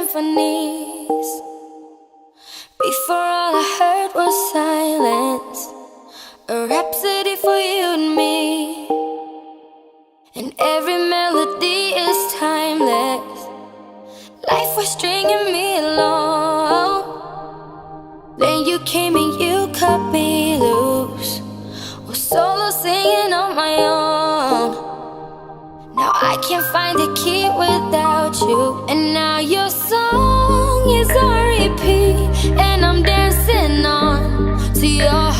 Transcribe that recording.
symphonies. Before all I heard was silence, a rhapsody for you and me. And every melody is timeless. Life was stringing me along. Then you came and you cut me loose, was solo singing on my own. Now I can't find the key without you. And now your song is on repeat, and I'm dancing on to your heart.